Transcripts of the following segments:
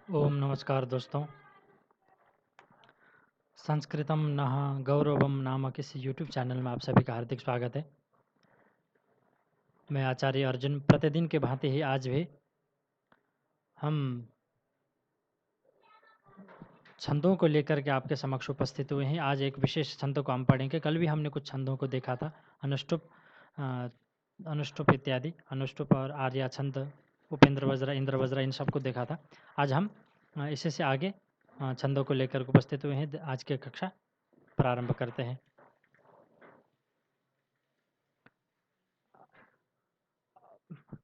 ओम नमस्कार दोस्तों। संस्कृतम नः गौरवम नामक इस यूट्यूब चैनल में आप सभी का हार्दिक स्वागत है। मैं आचार्य अर्जुन प्रतिदिन के भांति ही आज भी हम छंदों को लेकर के आपके समक्ष उपस्थित हुए हैं। आज एक विशेष छंद को हम पढ़ेंगे। कल भी हमने कुछ छंदों को देखा था, अनुष्टुप अ, अनुष्टुप इत्यादि, अनुष्टुप और आर्या छंद, उपेंद्र वज्र, इंद्र वज्र, इन सबको देखा था। आज हम इसी से आगे छंदों को लेकर के उपस्थित हुए हैं। आज की कक्षा प्रारंभ करते हैं।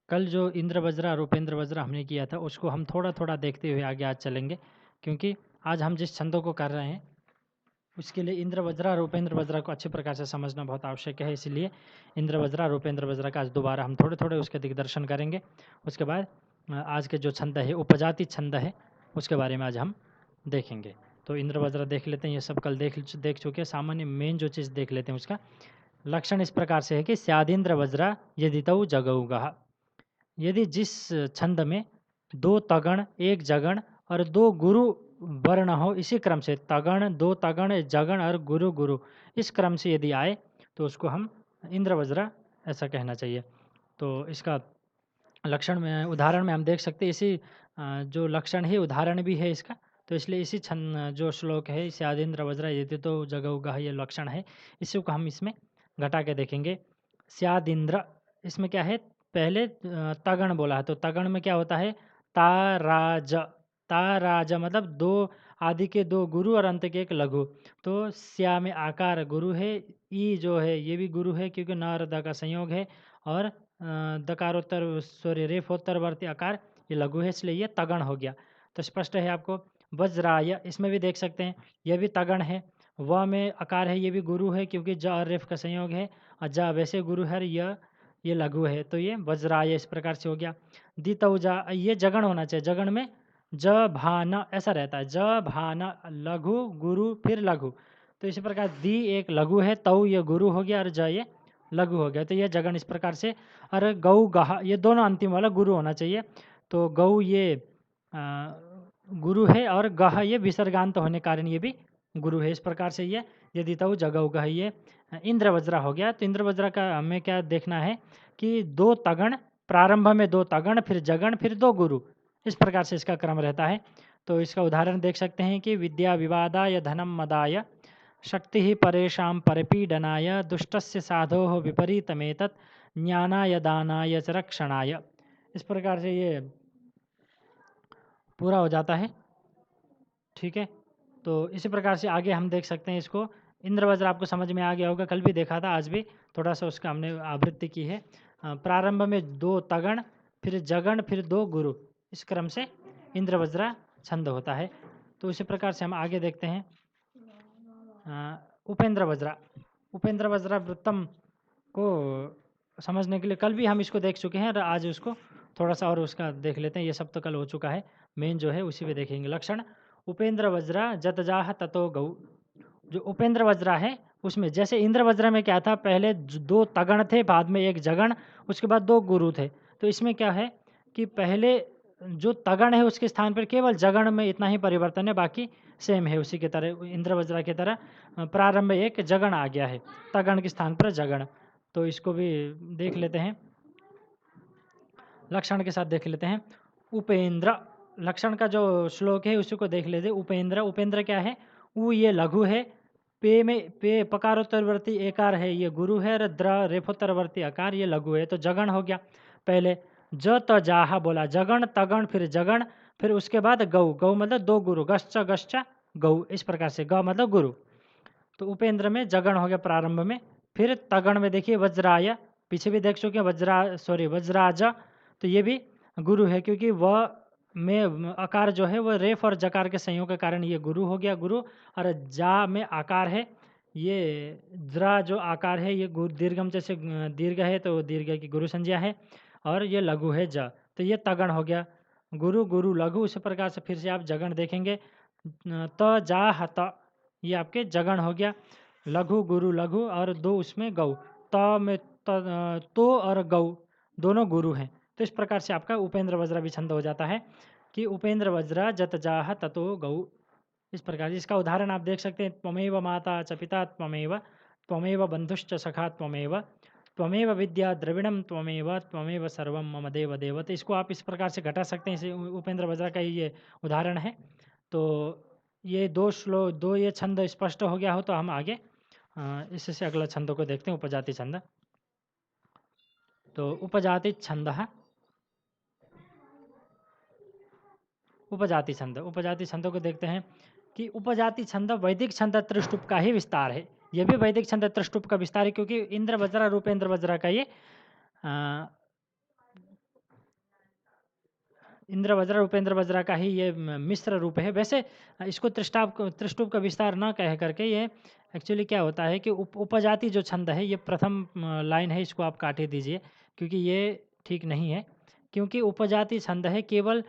कल जो इंद्र वज्रा और उपेंद्र वज्रा हमने किया था उसको हम थोड़ा थोड़ा देखते हुए आगे आज चलेंगे, क्योंकि आज हम जिस छंदों को कर रहे हैं उसके लिए इंद्र वज्रा और उपेंद्र वज्रा को अच्छे प्रकार से समझना बहुत आवश्यक है। इसलिए इंद्र वज्रा और उपेंद्र वज्रा का आज दोबारा हम थोड़े थोड़े उसके दिग्दर्शन करेंगे। उसके बाद आज के जो छंद है, उपजाति छंद है, उसके बारे में आज हम देखेंगे। तो इंद्र वज्रा देख लेते हैं। ये सब कल देख चुके हैं। सामान्य मेन जो चीज़ देख लेते हैं, उसका लक्षण इस प्रकार से है कि स्यादिंद्र वज्रा यदि तऊ जगऊगः। यदि जिस छंद में दो तगण, एक जगण और दो गुरु वर्ण हो, इसी क्रम से तगण, दो तगण, जगण और गुरु गुरु, इस क्रम से यदि आए तो उसको हम इंद्र वज्रा ऐसा कहना चाहिए। तो इसका लक्षण में, उदाहरण में हम देख सकते हैं। इसी जो लक्षण है उदाहरण भी है इसका। तो इसलिए इसी छंद जो श्लोक है, स्यादिंद्र वज्रा यदि तो जगऊगः, ये लक्षण है। इसी को हम इसमें घटा के देखेंगे। स्यादिंद्र, इसमें क्या है, पहले तगण बोला है, तो तगण में क्या होता है, ताराज। ताराज मतलब दो आदि के दो गुरु और अंत के एक लघु। तो स्या में आकार गुरु है, ई जो है ये भी गुरु है क्योंकि न और द का संयोग है, और दकारोत्तर सॉरी रेफोत्तरवर्ती आकार ये लघु है, इसलिए ये तगण हो गया। तो स्पष्ट है आपको। वज्राय, इसमें भी देख सकते हैं, यह भी तगण है। व में आकार है, ये भी गुरु है क्योंकि ज और रेफ का संयोग है, और ज वैसे गुरु है, ये लघु है, तो ये वज्राय इस प्रकार से हो गया। दितौजा, ये जगण होना चाहिए। जगण में ज भान ऐसा रहता है, ज भान लघु गुरु फिर लघु। तो इसी प्रकार दी एक लघु है, तौ ये गुरु हो गया और ज ये लघु हो गया, तो ये जगण इस प्रकार से। और गौ गह, ये दोनों अंतिम वाला गुरु होना चाहिए। तो गौ ये गुरु है और गह ये विसर्गांत होने कारण ये भी गुरु है। इस प्रकार से ये यदि तऊ जगऊ गह, ये इंद्र वज्रा हो गया। तो इंद्र वज्रा का हमें क्या देखना है कि दो तगण, प्रारंभ में दो तगण, फिर जगण, फिर दो गुरु, इस प्रकार से इसका क्रम रहता है। तो इसका उदाहरण देख सकते हैं कि विद्या विवादाय धनम मदाय शक्ति ही परेशान परपीडनाय दुष्टस्य साधो विपरीतमेतत् ज्ञानाय दानाय च रक्षणाय। इस प्रकार से ये पूरा हो जाता है। ठीक है, तो इसी प्रकार से आगे हम देख सकते हैं इसको। इंद्र वज्र आपको समझ में आ गया होगा, कल भी देखा था, आज भी थोड़ा सा उसका हमने आवृत्ति की है। प्रारंभ में दो तगण, फिर जगण, फिर दो गुरु, इस क्रम से इंद्र वज्रा छंद होता है। तो इसी प्रकार से हम आगे देखते हैं। उपेंद्र वज्रा, उपेंद्र वज्रा वृत्तम को समझने के लिए कल भी हम इसको देख चुके हैं और आज उसको थोड़ा सा और उसका देख लेते हैं। ये सब तो कल हो चुका है, मेन जो है उसी में देखेंगे। लक्षण उपेंद्र वज्रा जतजाह ततो गौ। जो उपेंद्र वज्रा है उसमें जैसे इंद्र वज्रा में क्या था, पहले दो तगण थे, बाद में एक जगण, उसके बाद दो गुरु थे। तो इसमें क्या है कि पहले जो तगण है उसके स्थान पर केवल जगण में इतना ही परिवर्तन है, बाकी सेम है। उसी की तरह इंद्र वज्रा की तरह प्रारंभ में एक जगण आ गया है, तगण के स्थान पर जगण। तो इसको भी देख लेते हैं, लक्षण के साथ देख लेते हैं। उपेंद्र, लक्षण का जो श्लोक है उसी को देख लेते हैं। उपेंद्र, उपेंद्र क्या है, उ ये लघु है, पे में पे पकारोत्तरवर्ती एकार है, ये गुरु है, और द्र रेफोत्तरवर्ती आकार ये लघु है, तो जगण हो गया। पहले ज त जाहा बोला, जगण तगण फिर जगण, फिर उसके बाद गौ, गौ मतलब दो गुरु, गश्च गश्च गौ, इस प्रकार से ग मतलब गुरु। तो उपेंद्र में जगण हो गया प्रारंभ में। फिर तगण में देखिए वज्राय, पीछे भी देख चुके हैं, वज्राज, तो ये भी गुरु है क्योंकि वह में आकार जो है वह रेफ और जकार के संयोग के कारण ये गुरु हो गया, गुरु। और जा में आकार है, ये द्रा जो आकार है ये दीर्घम जैसे दीर्घ है, तो दीर्घ की गुरु संज्ञा है, और ये लघु है ज, तो ये तगण हो गया, गुरु गुरु लघु। उसी प्रकार से फिर से आप जगण देखेंगे, त जा हत, ये आपके जगण हो गया, लघु गुरु लघु, और दो उसमें गौ, त में तो और गौ दोनों गुरु हैं। तो इस प्रकार से आपका उपेंद्र वज्रा भी छंद हो जाता है। कि उपेंद्र वज्रा जतजाह ततो गौ, इस प्रकार। इसका उदाहरण आप देख सकते हैं, त्वमेव माता च पिता त्वमेव, त्वमेव बंधुश्च सखा त्वमेव, त्वमेव विद्या द्रविणम त्वमेव, त्वमेव सर्वम मम देव देव। तो इसको आप इस प्रकार से घटा सकते हैं, इसे उपेंद्र वज्रा का ही ये उदाहरण है। तो ये दो ये छंद स्पष्ट हो गया हो तो हम आगे इससे अगला छंद को देखते हैं, उपजाति छंद। तो उपजाति छंद, उपजाति छंद, उपजाति छंदों को देखते हैं कि उपजाति छंद वैदिक छंद त्रिष्टुप का ही विस्तार है। ये भी वैदिक छंद त्रिष्टुप का विस्तार है, क्योंकि इंद्र वज्रा रूपेंद्र वज्रा का ये इंद्र वज्रा उपेंद्र वज्रा का ही ये मिश्र रूप है। वैसे इसको त्रिष्टुप का विस्तार ना कह करके ये एक्चुअली क्या होता है कि उपजाति जो छंद है, ये प्रथम लाइन है, इसको आप काट ही दीजिए, क्योंकि ये ठीक नहीं है। क्योंकि उपजाति छंद है केवल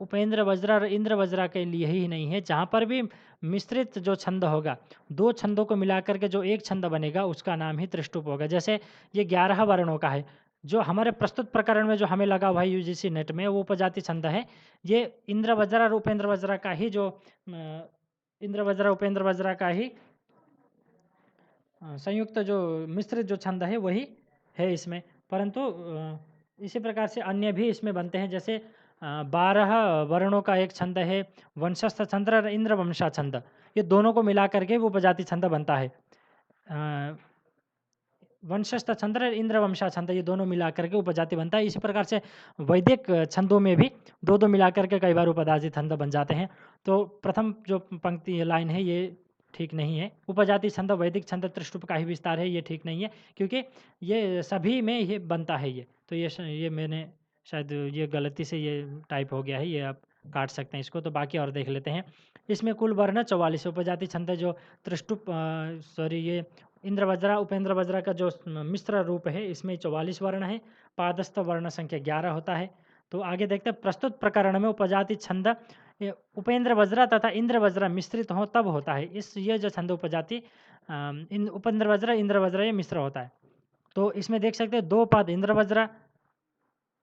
उपेंद्र वज्रा और इंद्र वज्रा के लिए ही नहीं है। जहाँ पर भी मिश्रित जो छंद होगा, दो छंदों को मिलाकर के जो एक छंद बनेगा, उसका नाम ही त्रिष्टुप होगा। जैसे ये 11 वर्णों का है, जो हमारे प्रस्तुत प्रकरण में जो हमें लगा हुआ है यूजीसी नेट में, वो उपजाति छंद है। ये इंद्र वज्रा और उपेंद्र वज्रा का ही जो इंद्र वज्रा उपेंद्र वज्रा का ही संयुक्त जो मिश्रित जो छंद है वही है इसमें। परंतु इसी प्रकार से अन्य भी इसमें बनते हैं। जैसे 12 वर्णों का एक छंद है वंशस्थ छंद और इंद्र वंशा छंद, ये दोनों को मिला करके वो उपजाति छंद बनता है। वंशस्थ छंद और इंद्र वंशा छंद, ये दोनों मिलाकर के उपजाति बनता है। इसी प्रकार से वैदिक छंदों में भी दो दो मिलाकर के कई बार उपजाति छंद बन जाते हैं। तो प्रथम जो पंक्ति लाइन है ये ठीक नहीं है। उपजाति छंद वैदिक छंद त्रिष्टुप का ही विस्तार है, ये ठीक नहीं है, क्योंकि ये सभी में ये बनता है। ये तो ये मैंने शायद ये गलती से ये टाइप हो गया है, ये आप काट सकते हैं इसको। तो बाकी और देख लेते हैं। इसमें कुल वर्ण 44 उपजाति छंद जो त्रिष्टुप ये इंद्र वज्रा उपेंद्र वज्रा का जो मिश्र रूप है, इसमें 44 वर्ण है। पादस्थ वर्ण संख्या 11 होता है। तो आगे देखते हैं, प्रस्तुत प्रकरण में उपजाति छंद उपेंद्र वज्रा तथा इंद्र वज्रा मिश्रित हो तब होता है। ये जो छंद उपजाति उपेंद्र वज्रा इंद्र वज्रा ये मिश्र होता है। तो इसमें देख सकते हैं 2 पद इंद्र वज्रा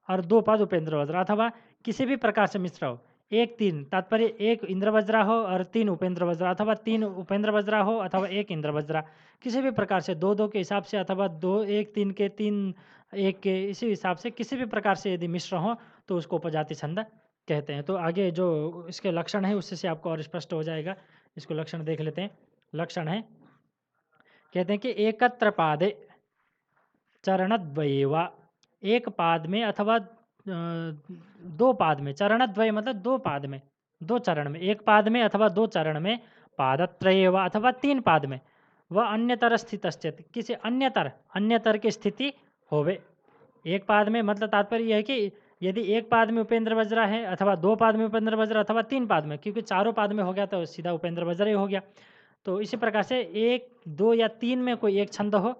और 2 पद उपेंद्र वज्रा, अथवा किसी भी प्रकार से मिश्र हो। 1 3 तात्पर्य 1 इंद्र वज्रा हो और 3 उपेंद्र वज्रा, अथवा 3 उपेंद्र वज्रा हो अथवा 1 इंद्र वज्रा, किसी भी प्रकार से 2 2 के हिसाब से, अथवा 2 1 3 के 3 1 के, इसी हिसाब से किसी भी प्रकार से यदि मिश्र हो तो उसको उपजाति छंद कहते हैं। तो आगे जो इसके लक्षण है उससे आपको और स्पष्ट हो जाएगा। इसको लक्षण देख लेते हैं। लक्षण है, कहते हैं कि एकत्र पादे चरणद्वये वा, एक पाद में अथवा 2 पाद में, चरणद्वय मतलब 2 पाद में, 2 चरण में, एक पाद में अथवा 2 चरण में, पादत्रये वा अथवा 3 पाद में, वह अन्यतर स्थितश्चेत, किसी अन्यतर की स्थिति होवे। एक पाद में मतलब तात्पर्य यह है कि यदि एक पाद में उपेंद्र वज्रा है, अथवा 2 पाद में उपेंद्र वज्रा, अथवा 3 पाद में, क्योंकि चारों पाद में हो गया तो सीधा उपेंद्र वज्रा ही हो गया। तो इसी प्रकार से 1 2 या 3 में कोई एक छंद हो,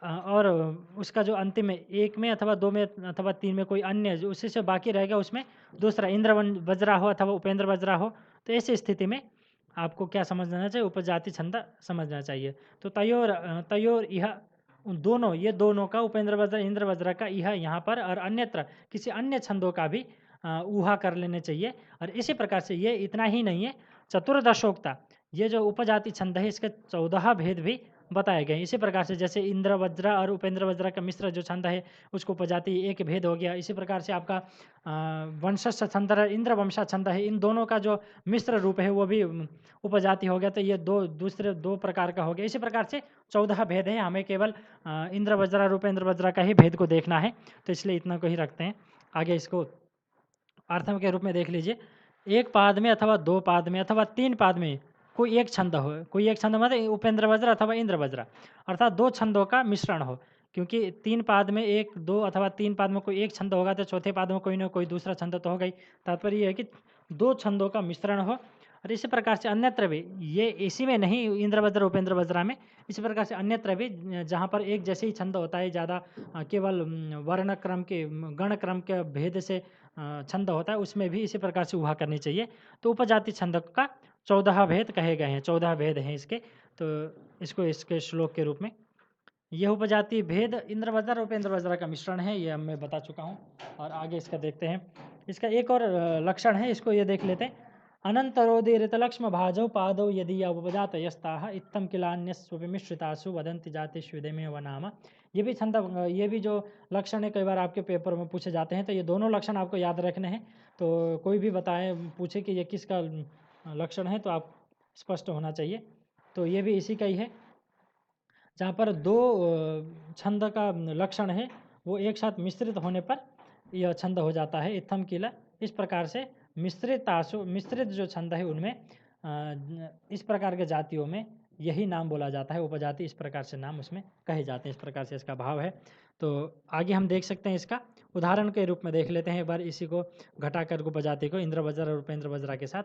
और उसका जो अंतिम में 1 में अथवा 2 में अथवा 3 में कोई अन्य जो उसी से बाकी रहेगा, उसमें दूसरा इंद्र वज्रा हो अथवा उपेंद्र वज्रा हो, तो ऐसी स्थिति में आपको क्या समझना चाहिए, उपजाति छंद समझना चाहिए। तो तयोर यह दोनों, ये दोनों का, उपेंद्र वज्रा इंद्र वज्रा का यह यहाँ पर और अन्यत्र किसी अन्य छंदों का भी ऊहा कर लेने चाहिए। और इसी प्रकार से ये इतना ही नहीं है, चतुर्दशोक्ता, ये जो उपजाति छंद है इसके 14 भेद भी बताए गए। इसी प्रकार से जैसे इंद्र वज्रा और उपेंद्र वज्रा का मिश्र जो छंद है उसको उपजाति एक भेद हो गया। इसी प्रकार से आपका वंशस्थ छंद इंद्र वंशा छंद है, इन दोनों का जो मिश्र रूप है वो भी उपजाति हो गया। तो ये दूसरे 2 प्रकार का हो गया। इसी प्रकार से 14 भेद है। हमें केवल इंद्र वज्रा रूपेंद्र वज्रा का ही भेद को देखना है, तो इसलिए इतना को ही रखते हैं। आगे इसको अर्थम के रूप में देख लीजिए। एक पाद में अथवा 2 पाद में अथवा 3 पाद में कोई एक छंद हो, कोई एक छंद मतलब उपेंद्र वज्रा अथवा इंद्र वज्रा, अर्थात 2 छंदों का मिश्रण हो। क्योंकि 3 पाद में 1 2 अथवा 3 पाद में कोई एक छंद होगा तो चौथे पाद में कोई ना कोई दूसरा छंद तो होगा ही। तात्पर्य यह है कि 2 छंदों का मिश्रण हो। और इसी प्रकार से अन्यत्र भी, ये इसी में नहीं इंद्र वज्रा उपेंद्र वज्रा में, इसी प्रकार से अन्यत्र भी जहाँ पर एक जैसे ही छंद होता है, ज़्यादा केवल वर्ण क्रम के गण क्रम के भेद से छंद होता है, उसमें भी इसी प्रकार से ऊहा करनी चाहिए। तो उपजाति छंद का 14 भेद कहे गए हैं, 14 भेद हैं इसके। तो इसको इसके श्लोक के रूप में यह उपजाति भेद इंद्र वज्र उपेंद्र वज्र का मिश्रण है, ये मैं बता चुका हूँ। और आगे इसका देखते हैं। इसका एक और लक्षण है, इसको ये देख लेते हैं। अनंतरोदीरितलक्ष्म भाजौ पादौ यदि उपजात यस्ताः इत्थम किलान्यस्वपि मिश्रितासु वदन्ति जातिष्विदेमे व नाम। ये भी छंद, ये भी जो लक्षण है कई बार आपके पेपर में पूछे जाते हैं, तो ये दोनों लक्षण आपको याद रखने हैं। तो कोई भी बताए पूछे कि ये किसका लक्षण है तो आप स्पष्ट होना चाहिए। तो ये भी इसी का ही है, जहाँ पर दो छंद का लक्षण है वो एक साथ मिश्रित होने पर यह छंद हो जाता है इत्थम किला। इस प्रकार से मिश्रित जो छंद है उनमें इस प्रकार के जातियों में यही नाम बोला जाता है, उपजाति। इस प्रकार से नाम उसमें कहे जाते हैं, इस प्रकार से इसका भाव है। तो आगे हम देख सकते हैं, इसका उदाहरण के रूप में देख लेते हैं एक बार इसी को घटाकर उपजाति को इंद्र वज्र और उपेंद्र वज्र के साथ।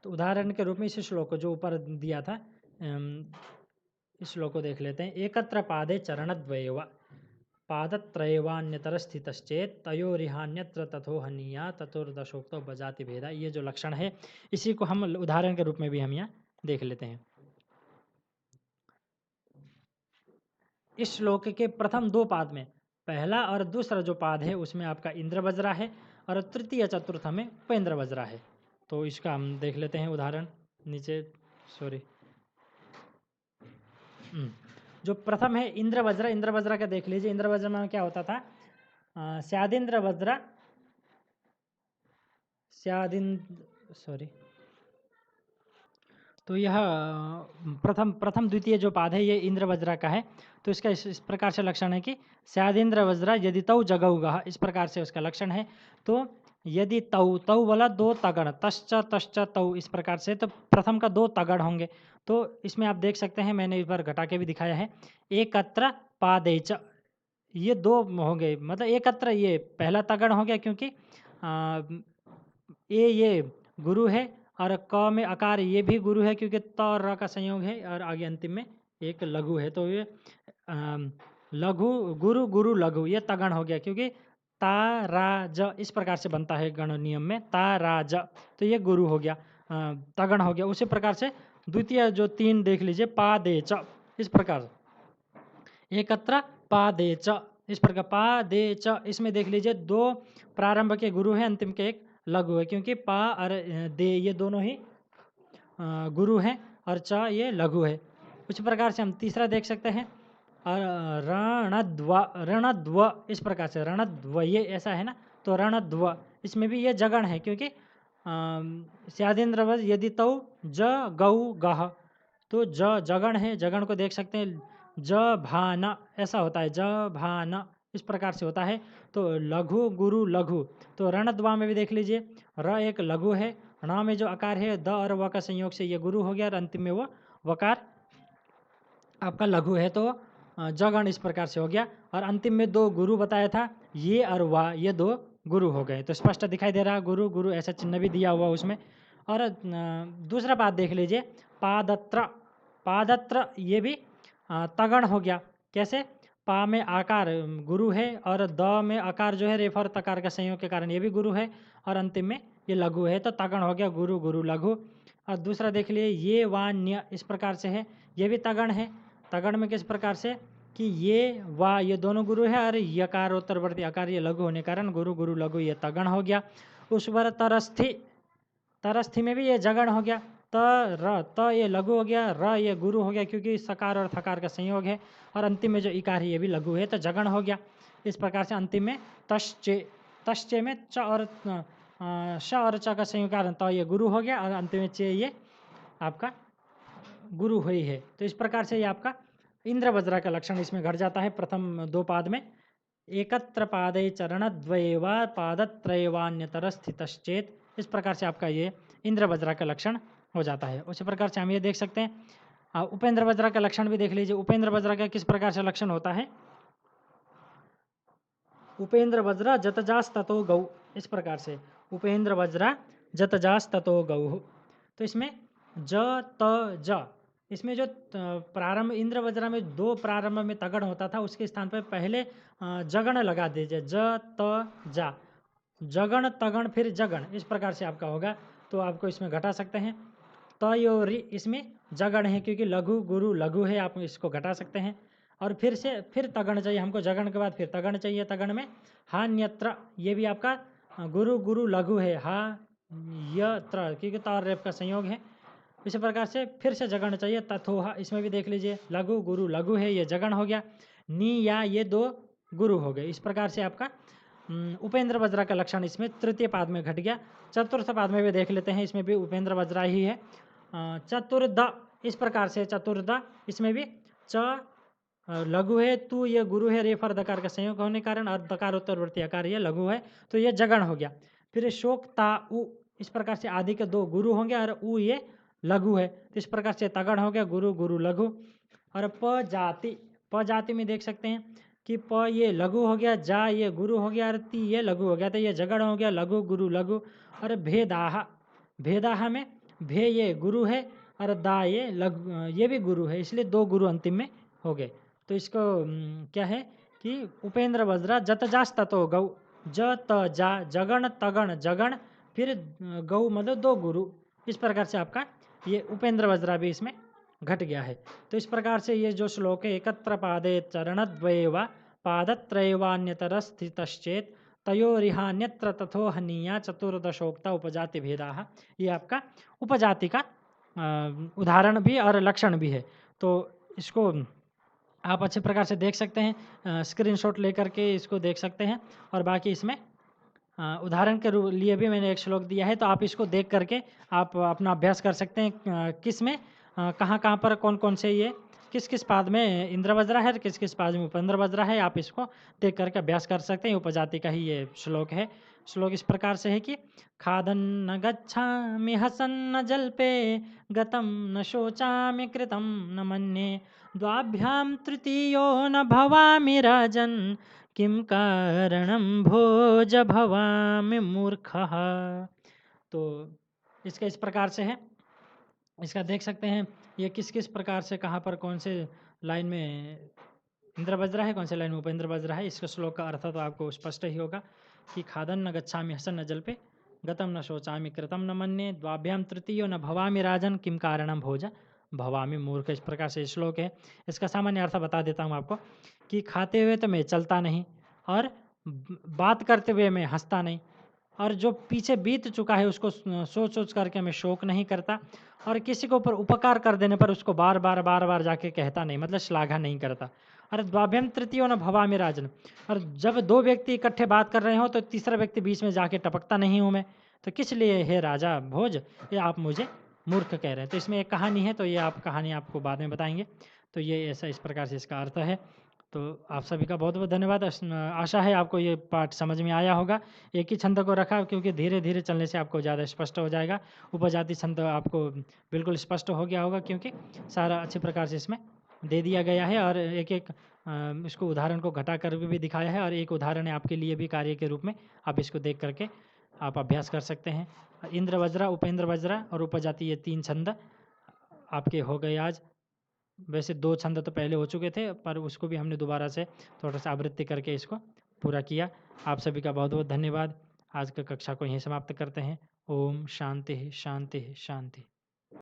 तो उदाहरण के रूप में इस श्लोक को जो ऊपर दिया था, इस श्लोक को देख लेते हैं। एकत्र पादे चरणद्वयेव पादत्रयवान्यतर स्थितश्चेत तयोरिहान्यत्र तथोहनीया ततोर्दशोक्तो बजाति भेदा। ये जो लक्षण है इसी को हम उदाहरण के रूप में भी हम यहाँ देख लेते हैं। इस श्लोक के प्रथम दो पाद में पहला और दूसरा जो पाद है उसमें आपका इंद्र वज्रा है और तृतीय चतुर्थ में उपेंद्र वज्रा है। तो इसका हम देख लेते हैं उदाहरण नीचे। सॉरी, जो प्रथम है इंद्र वज्र का देख लीजिए। इंद्र वज्र में क्या होता था, स्यादिंद्र वज्र तो यह प्रथम द्वितीय जो पाद है ये इंद्र वज्रा का है। तो इसका इस प्रकार से लक्षण है कि स्यादिंद्र वज्रा यदि तौ जगौगः, इस प्रकार से उसका लक्षण है। तो यदि तौ वाला दो तगड़ तश्च तौ, इस प्रकार से, तो प्रथम का दो तगड़ होंगे। तो इसमें आप देख सकते हैं, मैंने इस बार घटा के भी दिखाया है। एकत्र पादेच, ये दो होंगे, मतलब एकत्र ये पहला तगड़ हो गया क्योंकि ये गुरु है और क में अकार ये भी गुरु है क्योंकि त और र का संयोग है और आगे अंतिम में एक लघु है। तो ये लघु गुरु गुरु लघु ये तगण हो गया क्योंकि ता रा ज इस प्रकार से बनता है गण नियम में, ता रा ज, तो ये गुरु हो गया, तगण हो गया। उसी प्रकार से द्वितीय जो तीन देख लीजिए, पा दे च, इस प्रकार एकत्र पा दे च, इस प्रकार पा दे च, इसमें देख लीजिए दो प्रारंभ के गुरु है, अंतिम के एक लघु है क्योंकि पा और दे ये दोनों ही गुरु हैं और च ये लघु है। उसी प्रकार से हम तीसरा देख सकते हैं, रणद्व इस प्रकार से, रणद्व ये ऐसा है ना, तो रणद्व इसमें भी ये जगण है क्योंकि स्यादेंद्र वज यदि तौ ज गौ गह, तो ज जगण है, जगण को देख सकते हैं। ज भान ऐसा होता है, ज भान इस प्रकार से होता है। तो लघु गुरु लघु, तो रणद्वा में भी देख लीजिए, र एक लघु है, ण में जो आकार है द और व का संयोग से ये गुरु हो गया और अंतिम में वो वकार आपका लघु है, तो जगण इस प्रकार से हो गया। और अंतिम में दो गुरु बताया था, ये और वा, ये दो गुरु हो गए। तो स्पष्ट दिखाई दे रहा, गुरु गुरु ऐसा चिन्ह भी दिया हुआ उसमें। और दूसरा बात देख लीजिए, पादत्र, पादत्र ये भी तगण हो गया। कैसे, पा में आकार गुरु है और द में आकार जो है रेफा और तकार का संयोग के कारण ये भी गुरु है और अंतिम में ये लघु है, तो तगण हो गया गुरु गुरु लघु। और दूसरा देख लिए, ये वान्य इस प्रकार से है, ये भी तगण है। तगण में किस प्रकार से कि ये वा ये दोनों गुरु है और यकार उत्तरवर्ती आकार ये लघु होने कारण गुरु गुरु लघु ये तगण हो गया। उस पर तरस्थी, तरस्थी में भी ये जगण हो गया। त ये लघु हो गया, र ये गुरु हो गया क्योंकि सकार और थकार का संयोग है और अंतिम में जो इकार है ये भी लघु है, तो जगण हो गया। इस प्रकार से अंतिम में तश्चे, तश्चे में च और श और च का संयोग कारण त ये गुरु हो गया और अंतिम में चे ये आपका गुरु हुई है। तो इस प्रकार से ये आपका इंद्र वज्रा का लक्षण इसमें घट जाता है प्रथम दो पाद में। एकत्र पादे चरणद्वयेवा पादत्रयवान्यतर स्थितश्चेत, इस प्रकार से आपका ये इंद्र वज्रा का लक्षण हो जाता है। उसी प्रकार से हम ये देख सकते हैं, उपेंद्र वज्रा का लक्षण भी देख लीजिए। उपेंद्र वज्रा का किस प्रकार से लक्षण होता है, उपेंद्र वज्रा जतजास ततो गौ, इस प्रकार से उपेंद्र वज्रा जतजास ततो गौ। तो इसमें ज त ज, इसमें जो प्रारंभ इंद्र वज्रा में दो प्रारंभ में तगड़ होता था उसके स्थान पर पहले जगण लगा दीजिए, ज त जा, जगण तगण फिर जगण, इस प्रकार से आपका होगा। तो आपको इसमें घटा सकते हैं। तयोरि इसमें जगण है क्योंकि लघु गुरु लघु है, आप इसको घटा सकते हैं। और फिर तगण चाहिए हमको, जगण के बाद फिर तगण चाहिए। तगण में हान्यत्र, ये भी आपका गुरु गुरु लघु है, हा यत्र क्योंकि तार रेप का संयोग है। इसी प्रकार से फिर से जगण चाहिए। तथोहा, इसमें भी देख लीजिए लघु गुरु लघु है, ये जगण हो गया। नी या ये दो गुरु हो गए। इस प्रकार से आपका उपेंद्र वज्रा का लक्षण इसमें तृतीय पाद में घट गया। चतुर्थ पाद में भी देख लेते हैं, इसमें भी उपेंद्र वज्रा ही है। चतुर्द, इस प्रकार से चतुर्द, इसमें भी च लघु है, तू ये गुरु है, रेफर दकार का संयोग होने के कारण, और दकार उत्तरवर्ती आकार ये लघु है, तो ये जगण हो गया। फिर शोक ता उ, इस प्रकार से आदि के दो गुरु होंगे और उ ये लघु है, तो इस प्रकार से तगण हो गया, गुरु गुरु लघु। और प जाति, प जाति में देख सकते हैं कि प ये लघु हो गया, जा ये गुरु हो गया और ती ये लघु हो गया, तो ये जगड़ हो गया, लघु गुरु लघु। और भेदाह, भेदाह में भे ये गुरु है और दा ये लघु, ये भी गुरु है, इसलिए दो गुरु अंतिम में हो गए। तो इसको क्या है कि उपेंद्र वज्रा जत जास ततो गौ, ज त जा जगण तगण जगण फिर गौ मतलब दो गुरु। इस प्रकार से आपका ये उपेंद्र वज्रा भी इसमें घट गया है। तो इस प्रकार से ये जो श्लोक है, एकत्र पादे चरणद्वये वा पादत्रयवान्यतरस्थितश्चेत तयोरिहान्यत्र तथोहनीया चतुर्दशोक्ता उपजाति भेदाः, ये आपका उपजाति का उदाहरण भी और लक्षण भी है। तो इसको आप अच्छे प्रकार से देख सकते हैं, स्क्रीनशॉट लेकर के इसको देख सकते हैं। और बाकी इसमें उदाहरण के लिए भी मैंने एक श्लोक दिया है, तो आप इसको देख करके आप अपना अभ्यास कर सकते हैं, किस में कहाँ कहाँ पर कौन कौन से ये किस किस पाद में इंद्र वज्रा है, किस किस पाद में उपेंद्र वज्रा है, आप इसको देख करके अभ्यास कर सकते हैं। उपजाति का ही ये श्लोक है। श्लोक इस प्रकार से है कि खादन न गच्छामि हसन न जल्पे गतम न शोचामि कृतम न मन्ये द्वाभ्याम तृतीयो न भवामि राजन किम कारणम भोज भवामि मूर्खः। तो इसका इस प्रकार से है, इसका देख सकते हैं ये किस किस प्रकार से कहाँ पर कौन से लाइन में इंद्र वज्रा है, कौन से लाइन में उपेंद्र वज्रा है। इसका श्लोक का अर्थ तो आपको स्पष्ट ही होगा कि खादन न गच्छामि हसन न जल्पे गतम न शोचामि कृतम न मन्ये द्वाभ्याम तृतीयो न भवामि राजन किम कारणम भोज भवामि मूर्ख। इस प्रकार से श्लोक है। इसका सामान्य अर्थ बता देता हूँ आपको कि खाते हुए तो मैं चलता नहीं और बात करते हुए मैं हंसता नहीं, और जो पीछे बीत चुका है उसको सोच सोच करके मैं शोक नहीं करता, और किसी को ऊपर उपकार कर देने पर उसको बार बार जाके कहता नहीं, मतलब श्लाघा नहीं करता। और द्वाभ्याम तृतीयो न भवामि राजन, और जब दो व्यक्ति इकट्ठे बात कर रहे हो तो तीसरा व्यक्ति बीच में जाके टपकता नहीं हूँ मैं, तो किस लिए हे राजा भोज ये आप मुझे मूर्ख कह रहे हैं। तो इसमें एक कहानी है, तो ये आप कहानी आपको बाद में बताएंगे। तो ये ऐसा इस प्रकार से इसका अर्थ है। तो आप सभी का बहुत बहुत धन्यवाद। आशा है आपको ये पाठ समझ में आया होगा। एक ही छंद को रखा क्योंकि धीरे धीरे चलने से आपको ज़्यादा स्पष्ट हो जाएगा। उपजाति छंद आपको बिल्कुल स्पष्ट हो गया होगा क्योंकि सारा अच्छे प्रकार से इसमें दे दिया गया है, और एक एक इसको उदाहरण को घटा कर भी दिखाया है, और एक उदाहरण है आपके लिए भी कार्य के रूप में। आप इसको देख करके आप अभ्यास कर सकते हैं। इंद्र वज्रा, उपेंद्र वज्रा और उपजाति, ये 3 छंद आपके हो गए आज। वैसे 2 छंद तो पहले हो चुके थे, पर उसको भी हमने दोबारा से थोड़ा सा आवृत्ति करके इसको पूरा किया। आप सभी का बहुत बहुत धन्यवाद। आज का कक्षा को यहीं समाप्त करते हैं। ओम शांति शांति शांति।